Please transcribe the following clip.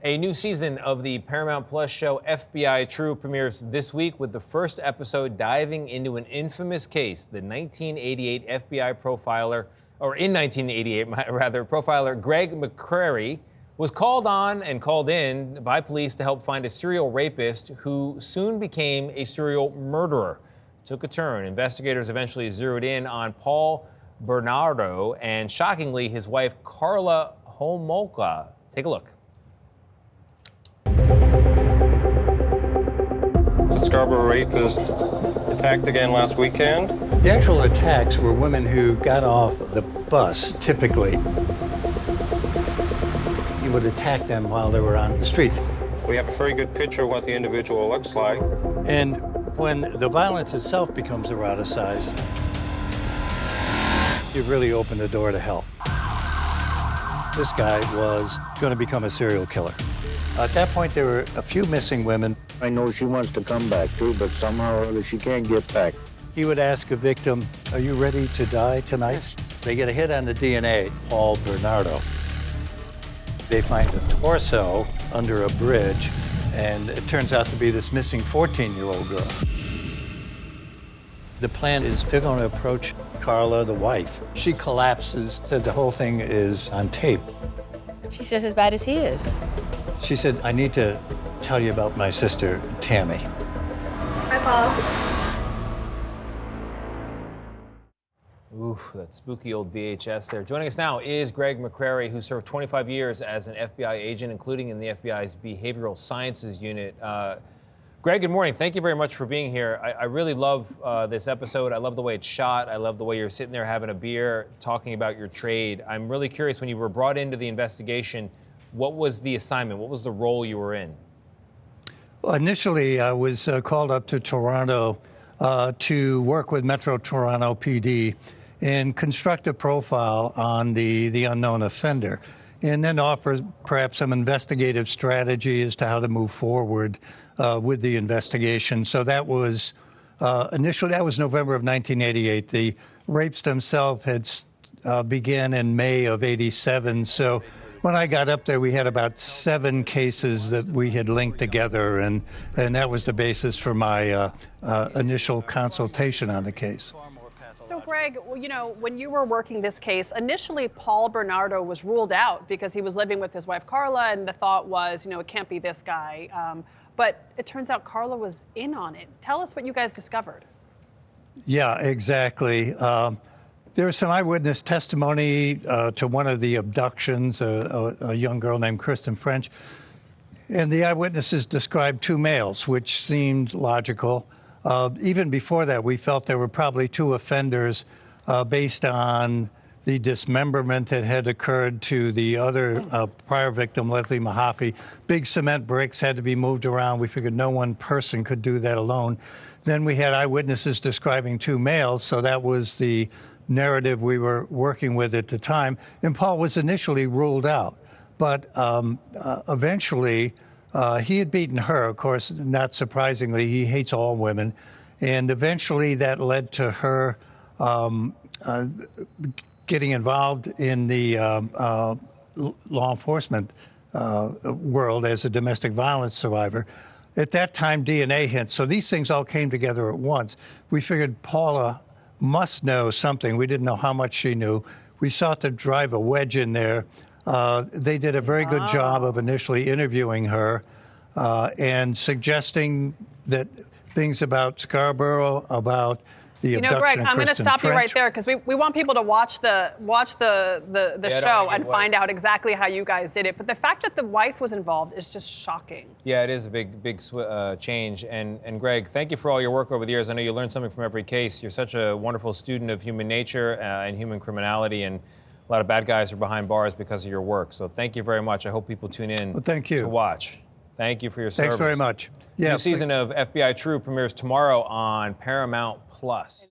A new season of the Paramount Plus show FBI True premieres this week with the first episode diving into an infamous case. The 1988 FBI profiler, or in 1988 rather, profiler Gregg McCrary was called on and called in by police to help find a serial rapist who soon became a serial murderer. It took a turn. Investigators eventually zeroed in on Bernardo and, shockingly, his wife Karla Homolka. Take a look. The Scarborough rapist attacked again last weekend. The actual attacks were women who got off the bus, typically. He would attack them while they were on the street. We have a very good picture of what the individual looks like. And when the violence itself becomes eroticized, you really open the door to hell. This guy was going to become a serial killer. At that point, there were a few missing women. I know she wants to come back too, but somehow or other she can't get back. He would ask a victim, "Are you ready to die tonight?" They get a hit on the DNA, Paul Bernardo. They find a torso under a bridge, and it turns out to be this missing 14-year-old girl. The plan is they're going to approach Karla, the wife. She collapses, said the whole thing is on tape. She's just as bad as he is. She said, "I need to tell you about my sister, Tammy." Hi, Paul. Oof, that spooky old VHS there. Joining us now is Gregg McCrary, who served 25 years as an FBI agent, including in the FBI's Behavioral Sciences Unit. Gregg, good morning. Thank you very much for being here. I really love this episode. I love the way it's shot. I love the way you're sitting there having a beer, talking about your trade. I'm really curious, when you were brought into the investigation, what was the assignment? What was the role you were in? Well, initially, I was called up to Toronto to work with Metro Toronto PD and construct a profile on the unknown offender, and then offer perhaps some investigative strategy as to how to move forward with the investigation. So that was initially, that was November of 1988. The rapes themselves had began in May of '87. So when I got up there, we had about 7 cases that we had linked together, and that was the basis for my initial consultation on the case. So, Gregg, you know, when you were working this case, initially Paul Bernardo was ruled out because he was living with his wife Karla, and the thought was, you know, it can't be this guy. But it turns out Karla was in on it. Tell us what you guys discovered. Yeah, exactly. There was some eyewitness testimony to one of the abductions, a young girl named Kristen French. And the eyewitnesses described 2 males, which seemed logical. Even before that, we felt there were probably 2 offenders based on the dismemberment that had occurred to the other prior victim, Leslie Mahaffey. Big cement bricks had to be moved around. We figured no one person could do that alone. Then we had eyewitnesses describing 2 males, so that was the narrative we were working with at the time. And Paul was initially ruled out, but eventually he had beaten her. Of course, not surprisingly, he hates all women. And eventually that led to her getting involved in the law enforcement world as a domestic violence survivor. At that time, DNA hints. So these things all came together at once. We figured Paula must know something. We didn't know how much she knew. We sought to drive a wedge in there. They did a very good job of initially interviewing her and suggesting that things about Scarborough, about the abduction of Gregg, I'm going to stop you right French. there because we want people to watch the show and find out exactly how you guys did it. But the fact that the wife was involved is just shocking. Yeah, it is a big change. And Gregg, thank you for all your work over the years. I know you learn something from every case. You're such a wonderful student of human nature and human criminality, and a lot of bad guys are behind bars because of your work. So thank you very much. I hope people tune in to watch. Thank you for your service. Thanks very much. Yeah, New season of FBI True premieres tomorrow on Paramount Plus.